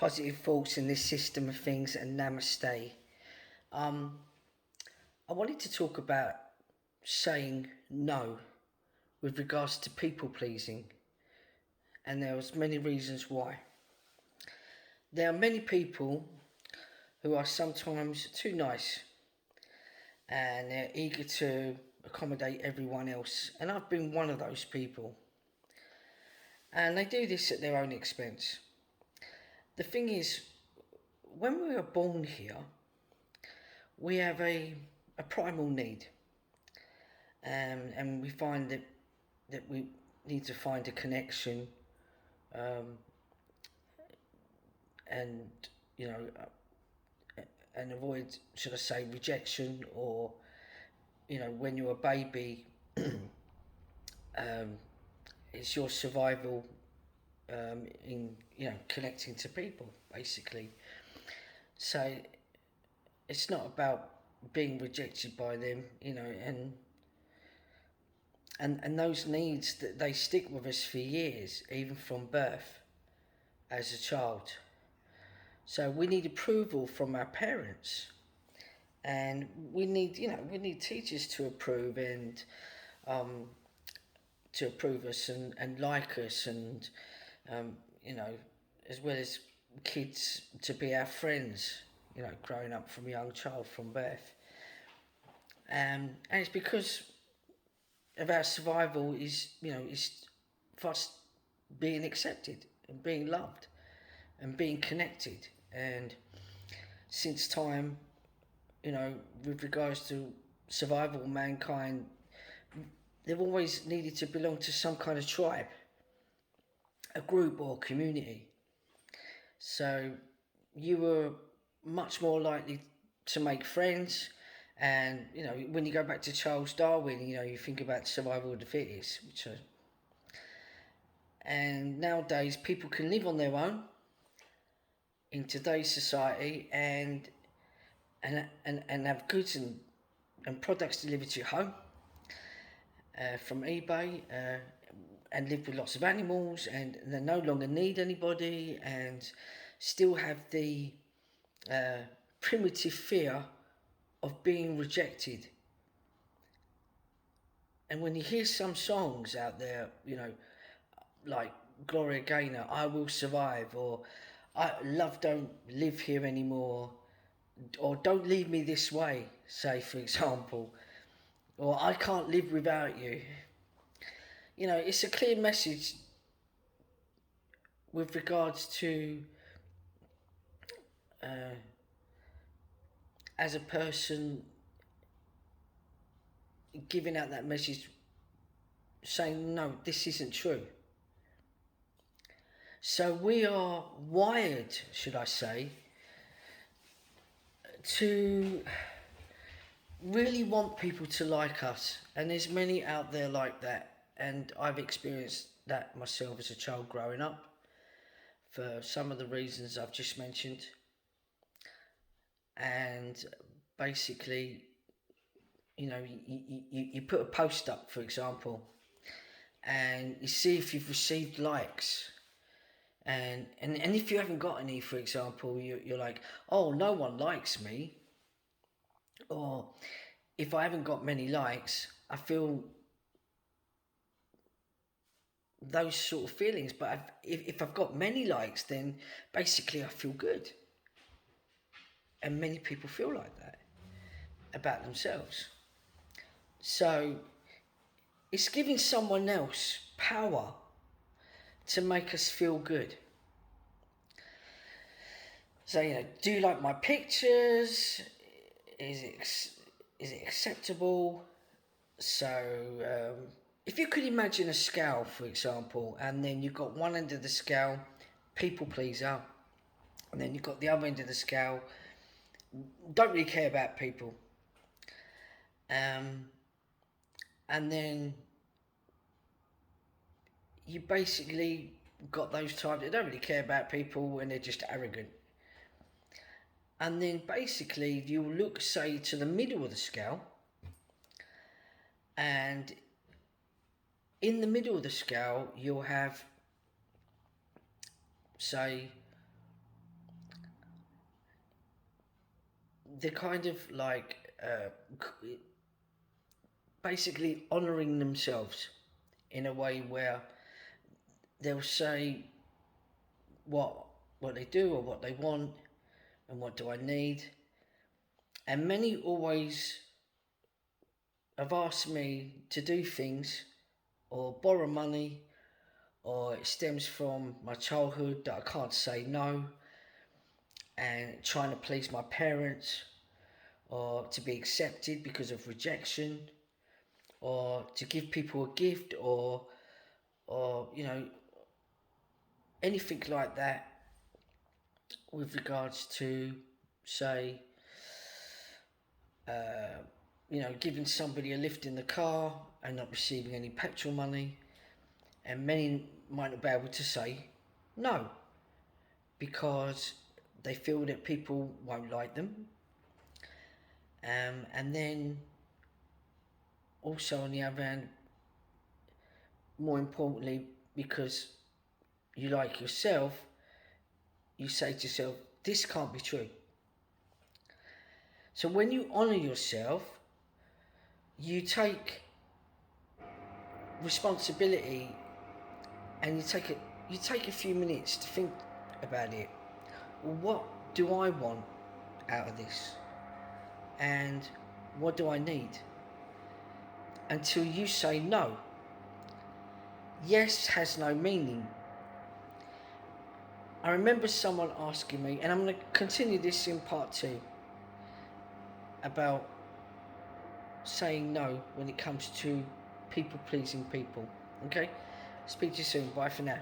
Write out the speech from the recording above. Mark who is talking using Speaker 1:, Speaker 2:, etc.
Speaker 1: positive thoughts in this system of things, and namaste. Um, I wanted to talk about saying no with regards to people pleasing, and there was many reasons why. There are many people who are sometimes too nice, and they're eager to accommodate everyone else, and I've been one of those people. And they do this at their own expense. The thing is, when we are born here, we have a primal need, and we find that we need to find a connection, um, and you know, and avoid, should I say, rejection, or when you're a baby, um, it's your survival in connecting to people, basically. So it's not about being rejected by them, and those needs that they stick with us for years, even from birth, as a child. So we need approval from our parents, and we need teachers to approve, and um, to approve us, and like us, and um, you know, as well as kids to be our friends. Growing up from a young child from birth, and it's because of our survival is for us being accepted and being loved and being connected. And since time, with regards to survival of mankind, they've always needed to belong to some kind of tribe, a group or community. So you were much more likely to make friends. And when you go back to Charles Darwin, you think about survival of the fittest, and nowadays people can live on their own in today's society, and have goods and products delivered to your home, from eBay, and live with lots of animals, and they no longer need anybody, and still have the primitive fear of being rejected. And when you hear some songs out there, like Gloria Gaynor, "I Will Survive," or "Love Don't Live Here Anymore," or "Don't Leave Me This Way," say, for example, or "I Can't Live Without You." It's a clear message with regards to, as a person, giving out that message, saying, no, this isn't true. So we are wired, should I say, to really want people to like us. And there's many out there like that. And I've experienced that myself as a child growing up, for some of the reasons I've just mentioned. And basically, you put a post up, for example, and you see if you've received likes. And if you haven't got any, for example, you're like, oh, no one likes me. Or if I haven't got many likes, I feel those sort of feelings. But if I've got many likes, then basically I feel good. And many people feel like that about themselves. So it's giving someone else power to make us feel good. So, do you like my pictures? Is it acceptable? So, if you could imagine a scale, for example, and then you've got one end of the scale, people pleaser, and then you've got the other end of the scale, don't really care about people. And then you basically got those types that don't really care about people, and they're just arrogant. And then basically you look, say, to the middle of the scale, and in the middle of the scale you'll have, say, they're kind of like basically honouring themselves in a way where they'll say what they do or what they want and what do I need. And many always have asked me to do things or borrow money, or it stems from my childhood that I can't say no, and trying to please my parents, or to be accepted because of rejection, or to give people a gift, or you know, anything like that with regards to, say, giving somebody a lift in the car and not receiving any petrol money. And many might not be able to say no because they feel that people won't like them. And then also on the other hand, more importantly, because you like yourself, you say to yourself, this can't be true. So when you honour yourself, you take responsibility and you take a few minutes to think about it. Well, what do I want out of this? And what do I need? Until you say no. Yes has no meaning. I remember someone asking me, and I'm going to continue this in part 2, about saying no when it comes to people pleasing people. Okay? Speak to you soon. Bye for now.